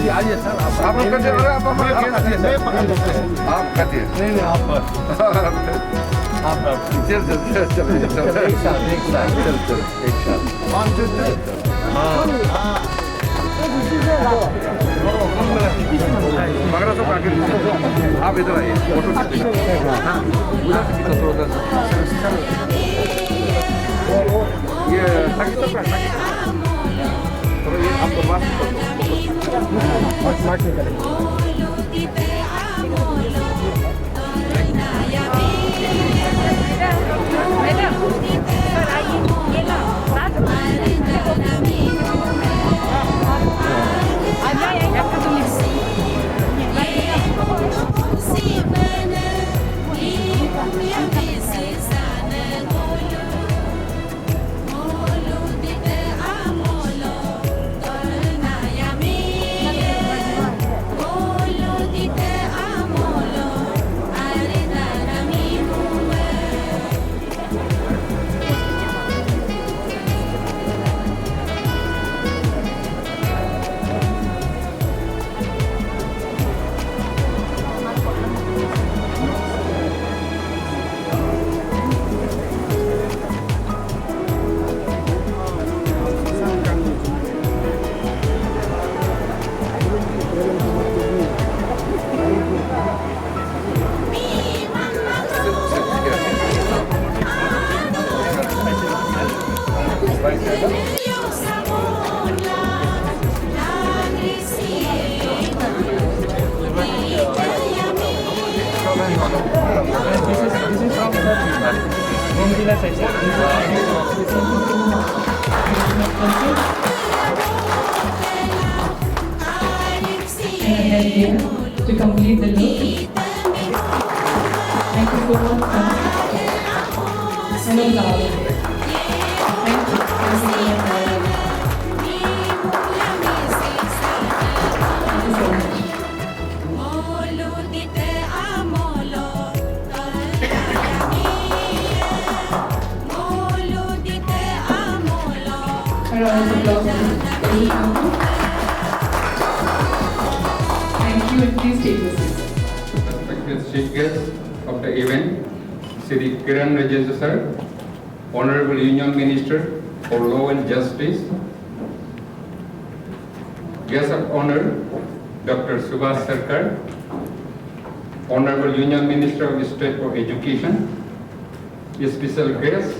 आइए सर आप लोग कटिए, अरे आप कटिए। नहीं आप बस आप चल एक साथ एक साथ 1 2 3 मगर तो आगे आप इधर आइए, फोटो खींचिए। हाँ, उधर से खींचो थोड़ा सा। ये ताकि तो थोड़ा ये आपको मास्क निकालेंगे। मैडम सर आइए ये ना साथ to complete the look. Thank you so much. Hello, Lala. Thank you. Thank you so much. Round of applause. Thank you, and please take your seats. Respected chief guests of the event, Shri Kiran Rijiju sir, Honorable Union Minister for Law and Justice, guest of honor, Dr. Subhash Sarkar, Honorable Union Minister of State for Education, special guest,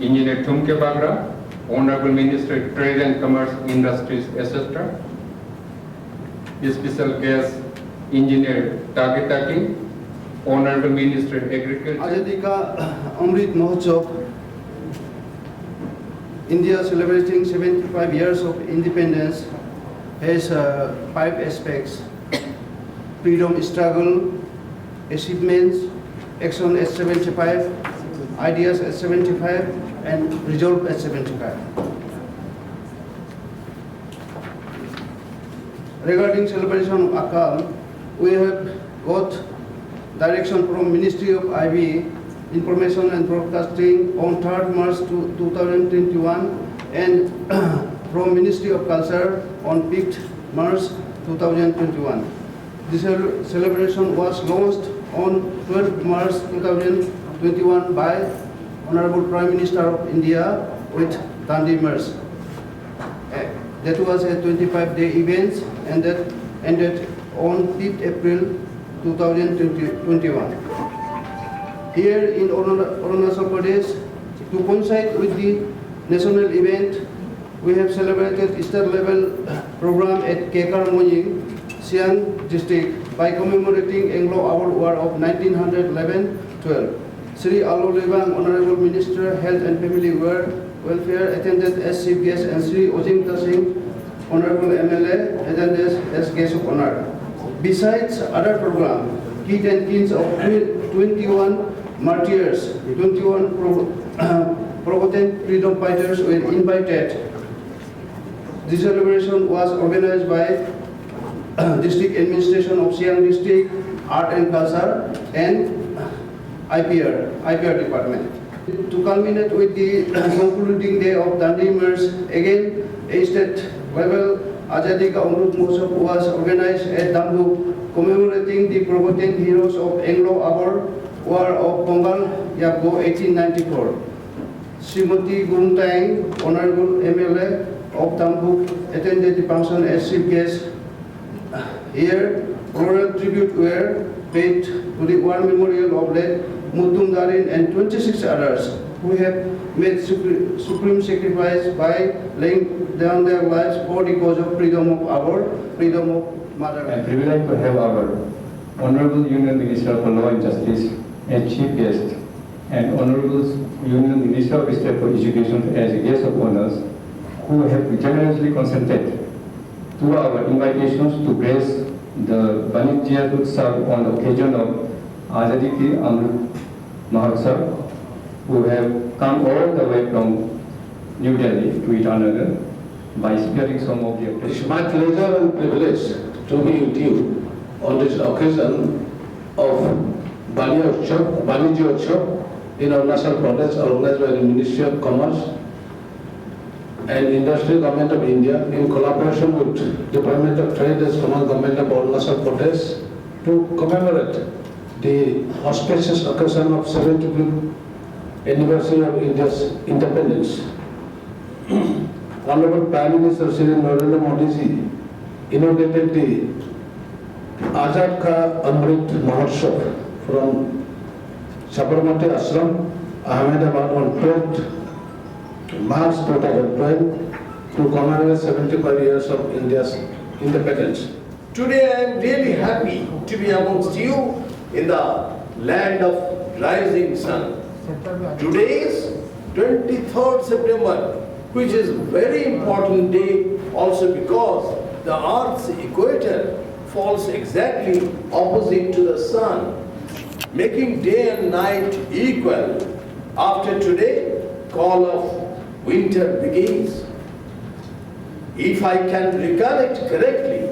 Engineer Tumke Bagra, Honorable Minister of Trade and Commerce Industries, etc. Special guest, Engineer Taki, Honorable Minister of Agriculture. Azadi Ka Amrit Mahotsav, India celebrating 75 years of independence has 5 aspects: freedom struggle, achievements, action at 75, ideas at 75, and resolve at 75. Regarding celebration of Akal, we have got direction from Ministry of IB, Information and Broadcasting on 3rd March 2021 and from Ministry of Culture on 5th March 2021. This celebration was launched on 12th March 2021 by Honorable Prime Minister of India with Dandi March. That was a 25-day event and that ended on 5th April 2021. Here in Arunachal Pradesh, to coincide with the national event, we have celebrated Easter level program at Kekar Moying, Siang district by commemorating Anglo-Boer War of 1911-12. Sri Alo Lebang, Honorable Minister, Health and Family Welfare, attended as chief guest, and Sri Ojim Tasing, Honorable MLA, attended as guest of honor. Besides other programs, kit and kins of 21 martyrs, 21 provocative freedom fighters were invited. This celebration was organized by District Administration of Siang District, Art and Culture, and IPR department. To culminate with the concluding day of Dandi March, again a state level Azadi Ka Amrit Mahotsav was organized at Dambuk, commemorating the forgotten heroes of Anglo-Boer War of Bengal, Yapko 1894. Srimati Guruntang, Honorable MLA of Dambuk, attended the function as chief guest. Here, floral tribute were paid to the war memorial of late Mutum Darin and 26 others who have made supreme sacrifice by laying down their lives for the cause of freedom of motherland. I'm privileged to have our Honorable Union Minister for Law and Justice as chief guest and Honorable Union Minister of State for Education as guest of honors who have generously consented to our invitations to grace the Banijya Utsav on the occasion of Azadi Ki Amrit Mahotsav, who have come all the way from New Delhi to Itanagar by sparing some of the It's my pleasure and privilege to be with you on this occasion of Banijya Utsav in Arunachal Pradesh, organized by the Ministry of Commerce and Industry, Government of India, in collaboration with Department of Trade and Commerce, Government of Arunachal Pradesh, to commemorate the auspicious occasion of 75th anniversary of India's independence. Honorable Prime Minister Shri Narendra Modi ji inaugurated the Azad Ka Amrit Mahotsav from Sabarmati Ashram, Ahmedabad on 12th March 2012 to commemorate 75 years of India's independence. Today I am really happy to be amongst you in the land of rising sun. Today is 23rd September, which is a very important day also because the Earth's equator falls exactly opposite to the sun, making day and night equal. After today, call of winter begins. If I can recollect correctly,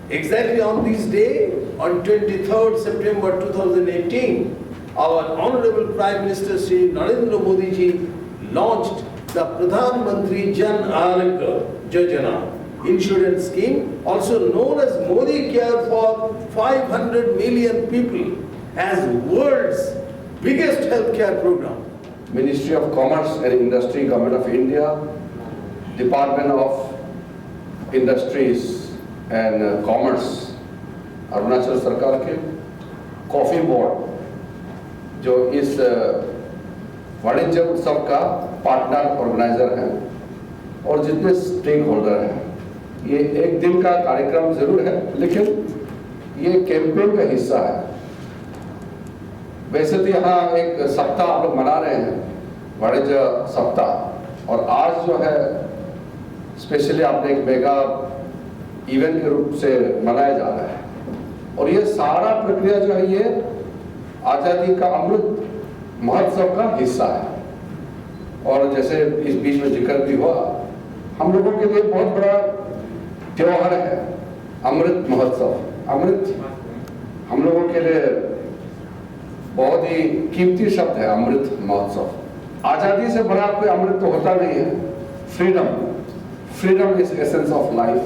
exactly on this day, on 23rd September 2018, our Honorable Prime Minister Shri Narendra Modi ji launched the Pradhan Mantri Jan Arogya Yojana insurance scheme, also known as Modi Care, for 500 million people, as world's biggest healthcare program. Ministry of Commerce and Industry, Government of India, Department of Industries and Commerce, Arunachal सरकार के coffee board जो इस वाणिज्य उत्सव का partner organiser है और जितने स्टेक होल्डर हैं, ये एक दिन का कार्यक्रम जरूर है लेकिन ये कैंपेन का हिस्सा है। वैसे तो यहाँ एक सप्ताह आप लोग मना रहे हैं, वाणिज्य सप्ताह, और आज जो है स्पेशली आपने एक मेगा इवेंट के रूप से मनाया जा रहा है। और ये सारा प्रक्रिया जो है ये आज़ादी का अमृत महोत्सव का हिस्सा है। और जैसे इस बीच में जिक्र भी हुआ, हम लोगों के लिए बहुत बड़ा त्योहार है अमृत महोत्सव। अमृत हम लोगों के लिए बहुत ही कीमती शब्द है, अमृत महोत्सव। आज़ादी से बड़ा कोई अमृत तो होता नहीं है। Freedom is essence of life.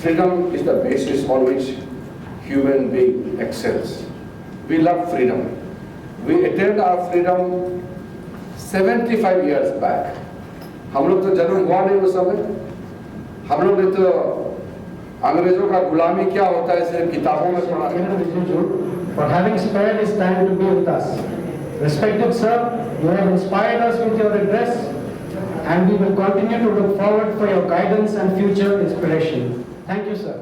Freedom is the basis on which human being excels. We love freedom. We attained our freedom 75 years back. हम लोग तो जन्म हुआ नहीं उस समय। हम लोग ने तो अंग्रेजों का गुलामी क्या होता है सिर्फ किताबों में पढ़ा है। For having spared his time to be with us. Respected sir, you have inspired us with your address and we will continue to look forward for your guidance and future inspiration. Thank you, sir.